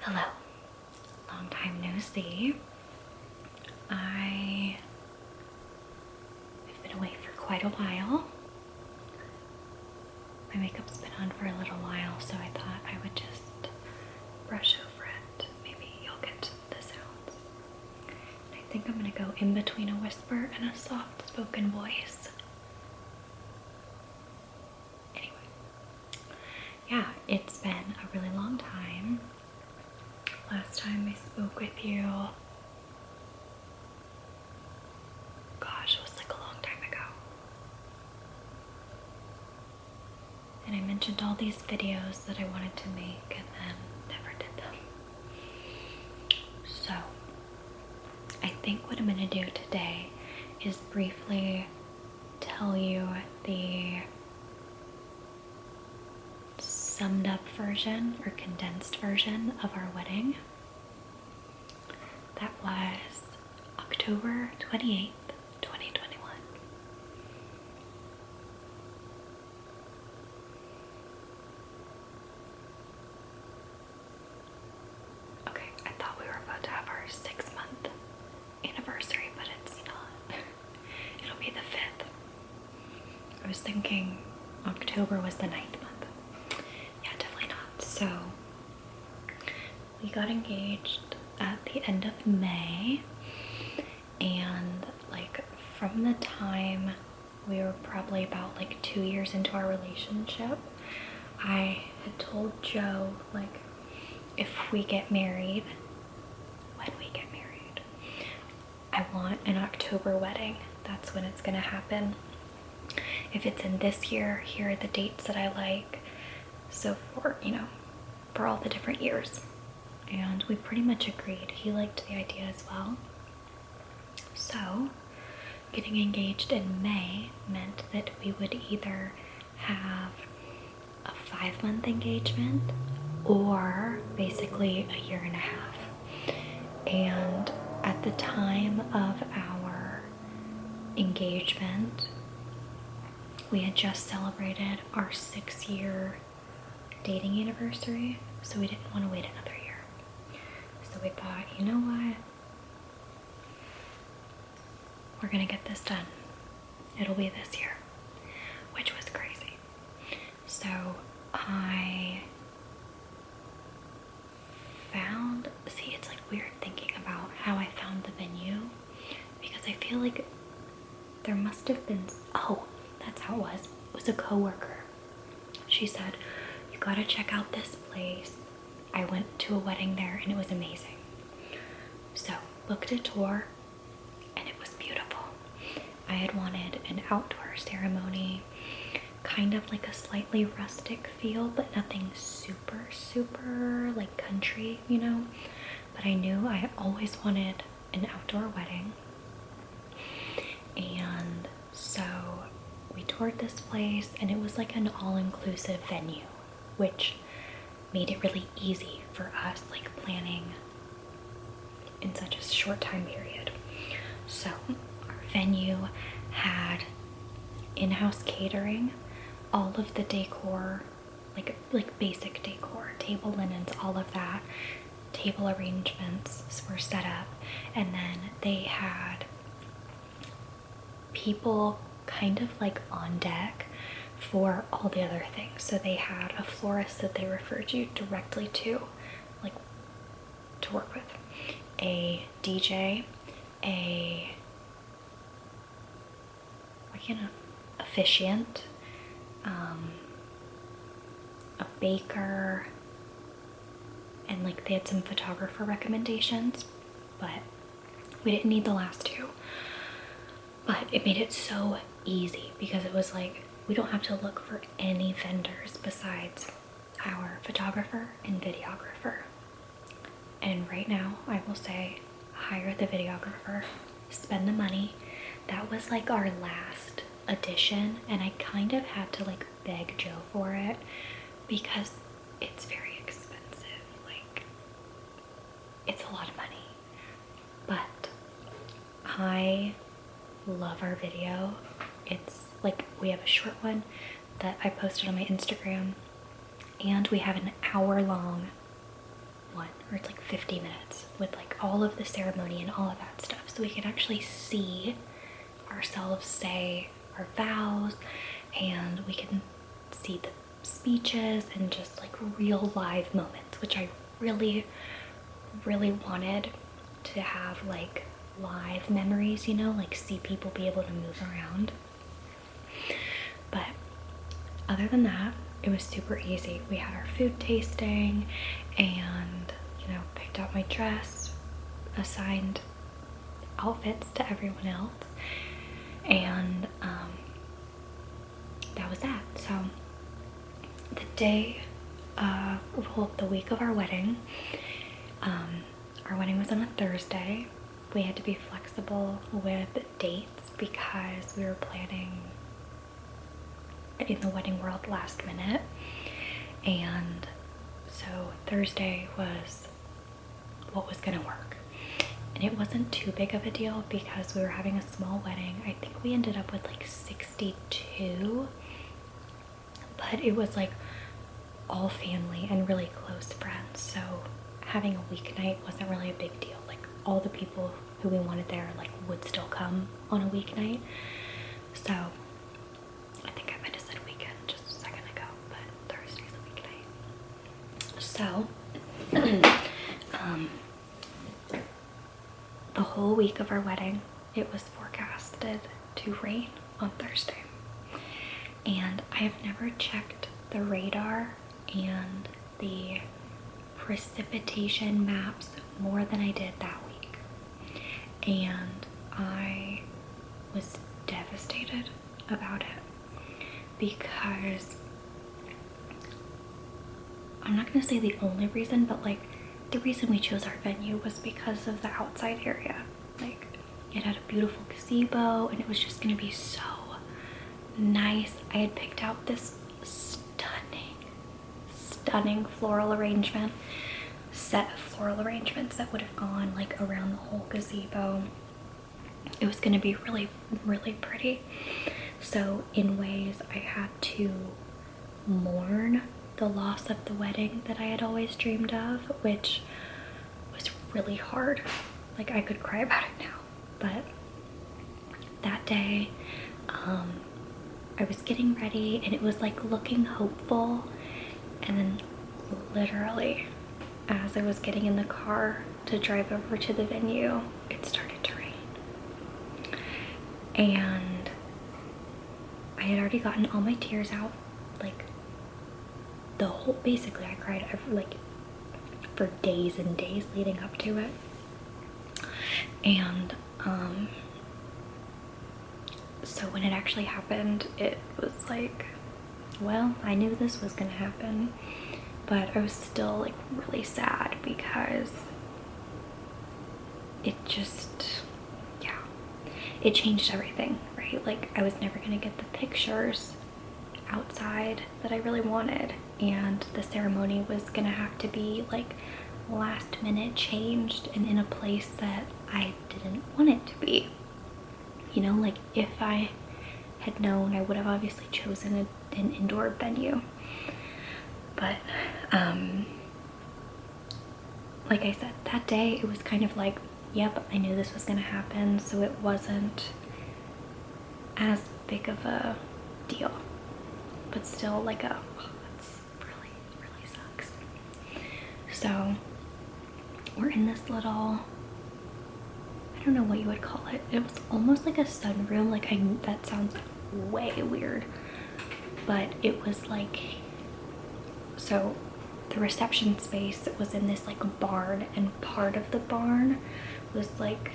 Hello, long time no see. I've been away for quite a while. My makeup's been on for a little while, so I thought I would just brush over it. Maybe you'll get the sounds. I think I'm gonna go in between a whisper and a soft spoken voice. Anyway, yeah, it's been a really long time. Last time I spoke with you, gosh, it was like a long time ago. And I mentioned all these videos that I wanted to make and then never did them. So, I think what I'm gonna do today is briefly tell you the summed up version or condensed version of our wedding. That was October 28th, 2021. Okay, I thought we were about to have our 6-month anniversary, but it's not. It'll be the 5th. I was thinking October was the 9th month. So, we got engaged at the end of May, and like from the time we were probably about like 2 years into our relationship, I had told Joe, like, if we get married, when we get married, I want an October wedding. That's when it's gonna happen. If it's in this year, here are the dates that I like. So for, for all the different years. And we pretty much agreed. He liked the idea as well. So getting engaged in May meant that we would either have a 5-month engagement or basically a 1.5 years. And at the time of our engagement, we had just celebrated our 6-year dating anniversary, so we didn't want to wait another year. So we thought, you know what? We're gonna get this done. It'll be this year, which was crazy. So I found, see, it's like weird thinking about how I found the venue, because I feel like there must have been, oh, that's how it was. It was a coworker. She said, you gotta check out this place. I went to a wedding there and it was amazing. So, booked a tour and it was beautiful. I had wanted an outdoor ceremony, kind of like a slightly rustic feel, but nothing super, super like country, But I knew I always wanted an outdoor wedding. And so we toured this place and it was like an all-inclusive venue, which made it really easy for us, like planning in such a short time period. So our venue had in-house catering, all of the decor, like basic decor, table linens, all of that, table arrangements were set up, and then they had people kind of like on deck for all the other things. So they had a florist that they referred you directly to, like, to work with, a DJ, officiant, a baker, and like they had some photographer recommendations, but we didn't need the last two. But it made it so easy because it was like, we don't have to look for any vendors besides our photographer and videographer. And right now, I will say, hire the videographer, spend the money. That was like our last addition, and I kind of had to like beg Joe for it because it's very expensive. Like, it's a lot of money. But I love our video. It's like, we have a short one that I posted on my Instagram, and we have an hour-long 1 or it's like 50 minutes with like all of the ceremony and all of that stuff, so we can actually see ourselves say our vows, and we can see the speeches and just like real live moments, which I really wanted to have, like live memories, you know, like see people be able to move around. But other than that, it was super easy. We had our food tasting and, you know, picked out my dress, assigned outfits to everyone else, and that was that. So the day, well, the week of our wedding was on a Thursday. We had to be flexible with dates because we were planning in the wedding world last minute, and so Thursday was what was gonna work. And it wasn't too big of a deal because we were having a small wedding. I think we ended up with like 62, but it was like all family and really close friends, so having a weeknight wasn't really a big deal. Like all the people who we wanted there like would still come on a weeknight. So I think I might have said weekend just a second ago, but Thursday's a weeknight. So the whole week of our wedding, it was forecasted to rain on Thursday. And I have never checked the radar and the precipitation maps more than I did that week. And I was devastated about it because I'm not gonna say the only reason, but like the reason we chose our venue was because of the outside area. Like it had a beautiful gazebo and it was just gonna be so nice. I had picked out this stunning floral arrangement, set of floral arrangements that would have gone like around the whole gazebo. It was gonna be really pretty. So in ways I had to mourn the loss of the wedding that I had always dreamed of, which was really hard. Like I could cry about it now, but that day I was getting ready and it was like looking hopeful, and then literally as I was getting in the car to drive over to the venue, it started to rain. And I had already gotten all my tears out, like the whole, basically I cried like for days and days leading up to it. And so when it actually happened, it was like, well, I knew this was gonna happen, but I was still like really sad because it just, yeah, it changed everything, right? Like I was never gonna get the pictures outside that I really wanted, and the ceremony was gonna have to be like last minute changed and in a place that I didn't want it to be. You know, like if I had known, I would have obviously chosen an indoor venue. But like I said, that day it was kind of like, yep, I knew this was gonna happen, so it wasn't as big of a deal. But still like a, oh, that's really sucks. So we're in this little, I don't know what you would call it. It was almost like a sunroom. Like that sounds way weird, but it was like, so the reception space was in this like barn, and part of the barn was like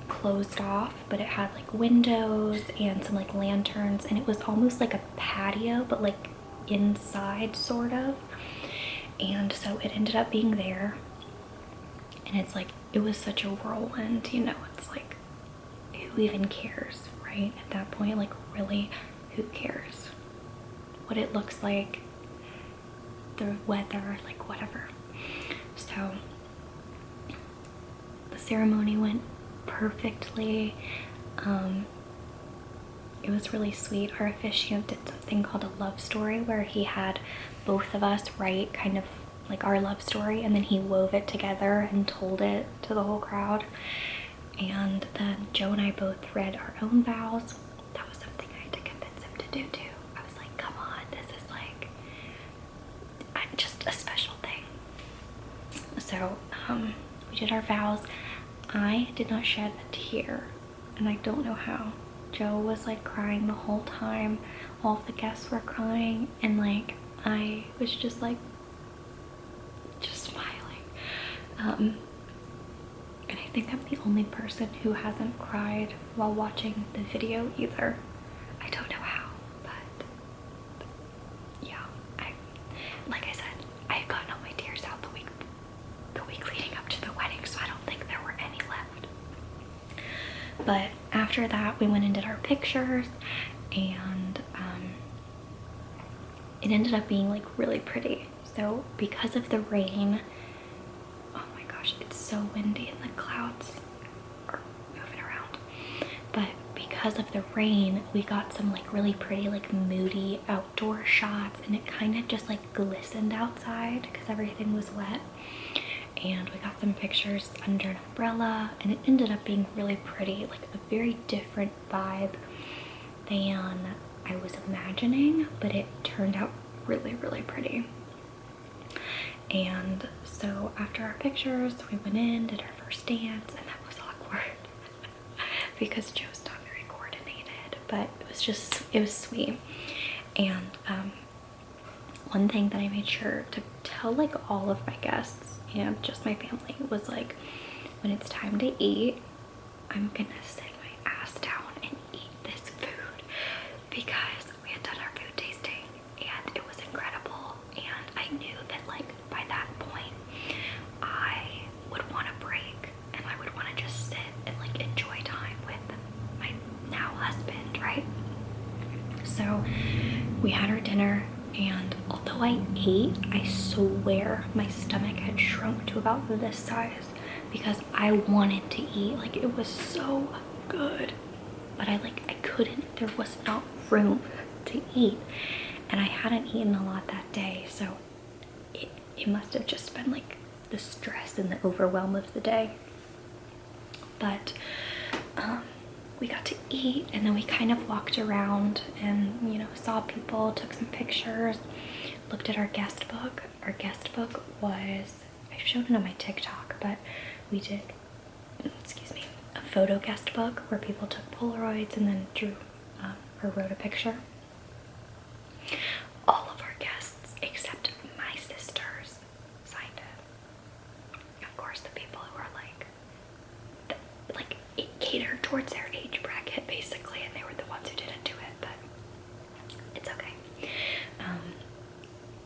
closed off, but it had like windows and some like lanterns, and it was almost like a patio, but like inside sort of. And so it ended up being there, and it's like, it was such a whirlwind, you know. It's like, who even cares, right? At that point, like really, who cares what it looks like, the weather, like whatever. So the ceremony went perfectly. It was really sweet. Our officiant did something called a love story, where he had both of us write kind of like our love story, and then he wove it together and told it to the whole crowd. And then Joe and I both read our own vows. That was something I had to convince him to do too. I was like, come on, this is like just a special thing. So we did our vows. I did not shed a tear, and I don't know how. Joe was like crying the whole time. All of the guests were crying, and like I was just like smiling. And I think I'm the only person who hasn't cried while watching the video either. I don't know how, but yeah, like I said, I had gotten all my tears out the week leading up to the wedding, so I don't think there were any left. But after that, we went and did our pictures, and it ended up being like really pretty. So because of the rain, oh my gosh, it's so windy and the clouds are moving around. But because of the rain, we got some like really pretty, like moody outdoor shots, and it kind of just like glistened outside because everything was wet. And we got some pictures under an umbrella, and it ended up being really pretty, like a very different vibe than I was imagining, but it turned out really, really pretty. And so after our pictures, we went in, did our first dance, and that was awkward because Joe's not very coordinated, but it was sweet. And one thing that I made sure to tell like all of my guests and just my family was like, when it's time to eat, I'm gonna sit my ass down and eat this food, because we had done our food tasting and it was incredible, and I knew that like by that point I would want a break and I would want to just sit and like enjoy time with my now husband, right? So we had our dinner, and although I ate, I swear my stomach had shrunk to about this size because I wanted to eat. Like, it was so good, but I couldn't. There was not room to eat, and I hadn't eaten a lot that day, so it must have just been like the stress and the overwhelm of the day. But we got to eat, and then we kind of walked around and, you know, saw people, took some pictures, looked at our guest book. Our guest book was, I've shown it on my TikTok, but we did, a photo guest book where people took Polaroids and then drew or wrote a picture. All of our guests, except my sisters, signed it. Of course, the people who are it catered towards their age bracket, basically, and they were the ones who didn't do it, but it's okay.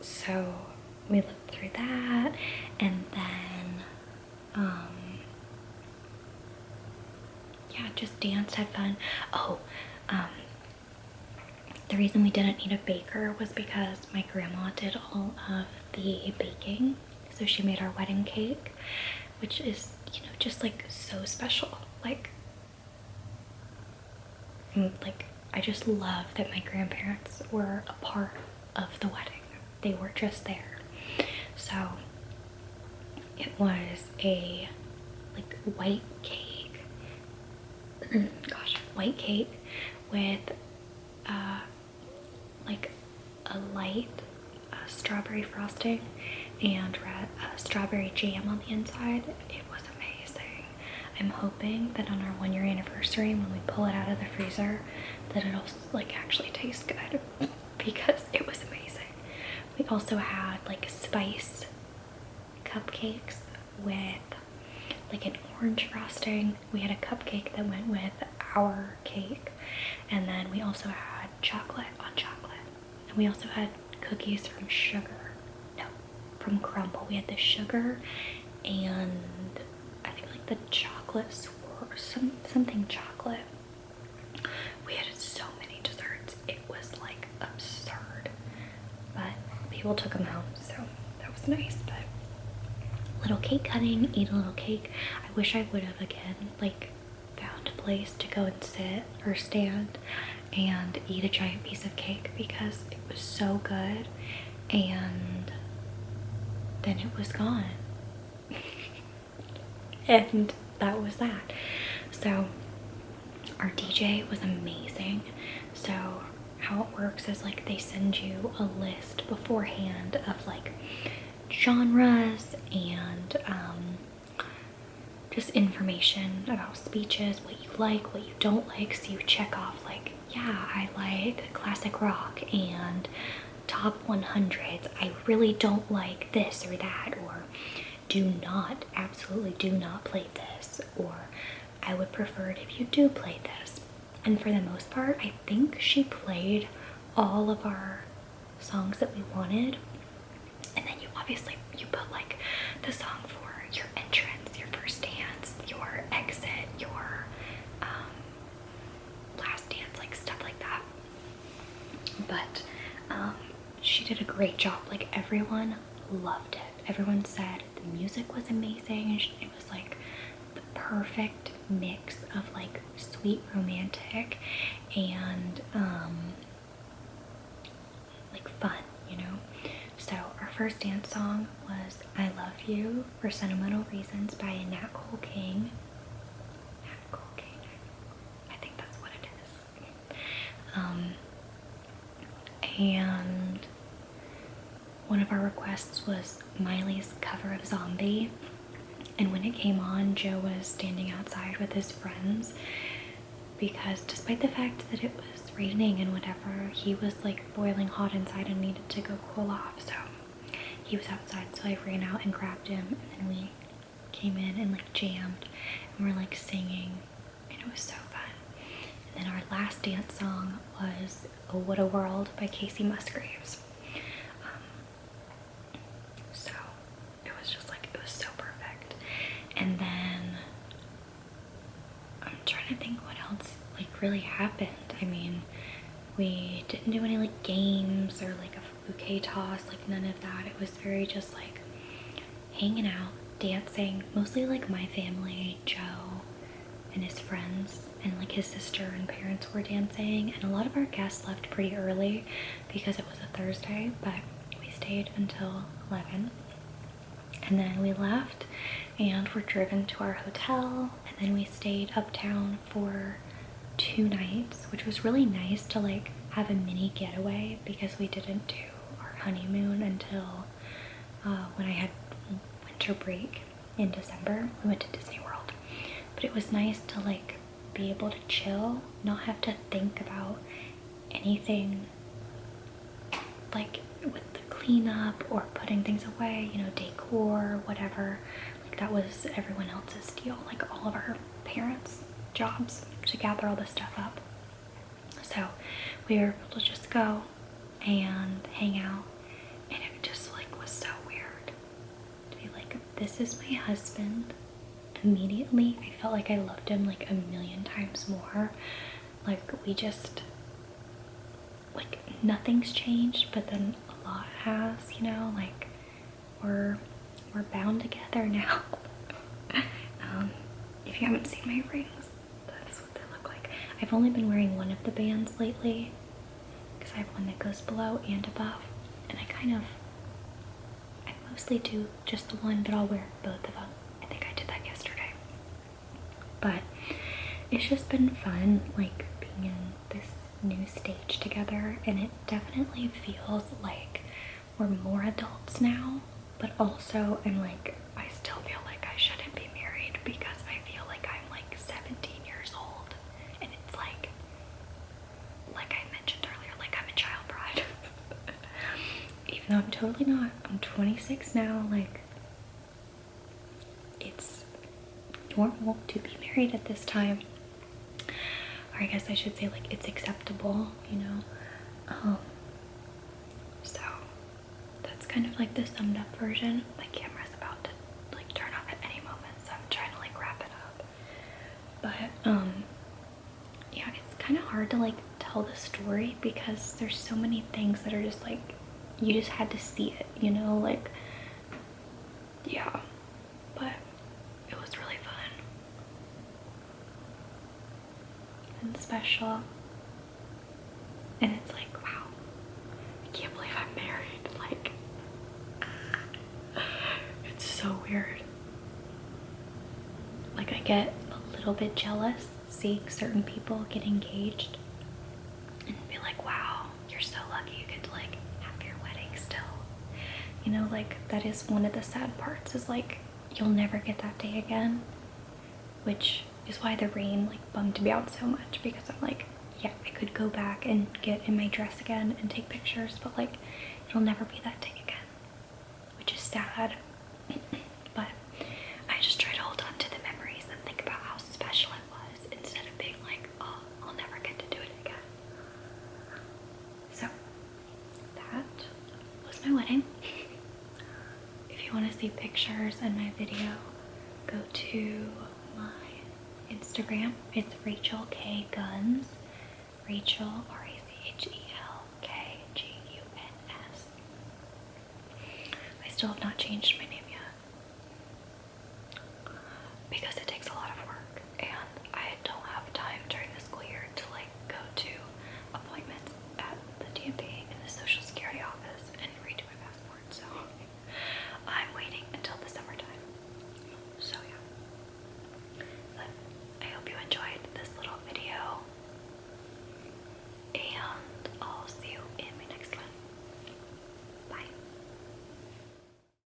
So we looked through that, and then yeah, just danced, had fun. The reason we didn't need a baker was because my grandma did all of the baking, so she made our wedding cake, which is, you know, just like so special. Like I just love that my grandparents were a part of the wedding. They were just there. So it was a like white cake, white cake with like a light strawberry frosting and strawberry jam on the inside. It was amazing. I'm hoping that on our 1-year anniversary, when we pull it out of the freezer, that it'll like actually taste good, because it was amazing. We also had like spice cupcakes with like an orange frosting. We had a cupcake that went with our cake, and then we also had chocolate on chocolate, and we also had cookies from Crumble. We had the sugar and I think like the chocolate swirl, something chocolate. We had so many desserts, it was like absurd, but people took them home, so that was nice. But little cake cutting, ate a little cake. I wish I would have again like found a place to go and sit or stand and eat a giant piece of cake, because it was so good. And then it was gone. And that was that. So our DJ was amazing. So how it works is like they send you a list beforehand of like genres and just information about speeches, what you like, what you don't like. So you check off like, yeah, I like classic rock and top 100s. I really don't like this or that, or do not, absolutely do not play this, or I would prefer it if you do play this. And for the most part, I think she played all of our songs that we wanted. And then you obviously, you put like the song for your entrance, your first dance, your exit, your last dance, like stuff like that. But she did a great job. Like everyone loved it. Everyone said the music was amazing. It was like the perfect mix of like sweet romantic and like fun, you know. So our first dance song was I Love You for Sentimental Reasons by Nat Cole King. Nat Cole King, I think that's what it is. And one of our requests was Miley's cover of Zombie. And when it came on, Joe was standing outside with his friends because despite the fact that it was raining and whatever, he was like boiling hot inside and needed to go cool off. So he was outside, so I ran out and grabbed him, and then we came in and like jammed and we're like singing, and it was so fun. And then our last dance song was Oh What a World by Casey Musgraves. So it was just like, it was so perfect. And then I'm trying to think what else like really happened. I mean, we didn't do any like games or like a bouquet toss, like none of that. It was very just like hanging out, dancing, mostly like my family, Joe and his friends, and like his sister and parents were dancing, and a lot of our guests left pretty early because it was a Thursday, but we stayed until 11. And then we left and were driven to our hotel, and then we stayed uptown for 2 nights, which was really nice to like have a mini getaway because we didn't do our honeymoon until when I had winter break in December. We went to Disney World. But it was nice to like be able to chill, not have to think about anything like with the cleanup or putting things away, you know, decor, whatever. Like that was everyone else's deal, like all of our parents' jobs to gather all this stuff up. So we were able to just go and hang out, and it just like was so weird to be like, this is my husband. Immediately I felt like I loved him like a million times more. Like we just like nothing's changed, but then a lot has, you know, like we're bound together now. If you haven't seen my rings, that's what they look like. I've only been wearing one of the bands lately because I have one that goes below and above, and I mostly do just the one, but I'll wear both of them. I think I did that yesterday. But it's just been fun like being in this new stage together, and it definitely feels like we're more adults now, but also I'm like, I still feel like I shouldn't be married because I feel like I'm like 17 years old, and it's like I mentioned earlier, like I'm a child bride. Even though I'm totally not. I'm 26 now, like it's normal to be married at this time, or I guess I should say like it's acceptable, you know. So that's kind of like the summed up version. My camera's about to like turn off at any moment, so I'm trying to like wrap it up. But yeah, it's kind of hard to like tell the story because there's so many things that are just like, you just had to see it, you know, like, yeah. But it was really fun and special, and it's like, wow, I can't believe I'm married. Like, weird. Like, I get a little bit jealous seeing certain people get engaged and be like, wow, you're so lucky you get to like have your wedding still. You know, like, that is one of the sad parts, is like, you'll never get that day again, which is why the rain like bummed me out so much, because I'm like, yeah, I could go back and get in my dress again and take pictures, but like, it'll never be that day again, which is sad. But I just try to hold on to the memories and think about how special it was, instead of being like, oh, I'll never get to do it again. So that was my wedding. If you want to see pictures and my video, go to my Instagram. It's Rachel K Guns. Rachel, RACHEL KGUNS. I still have not changed my name yet, because it's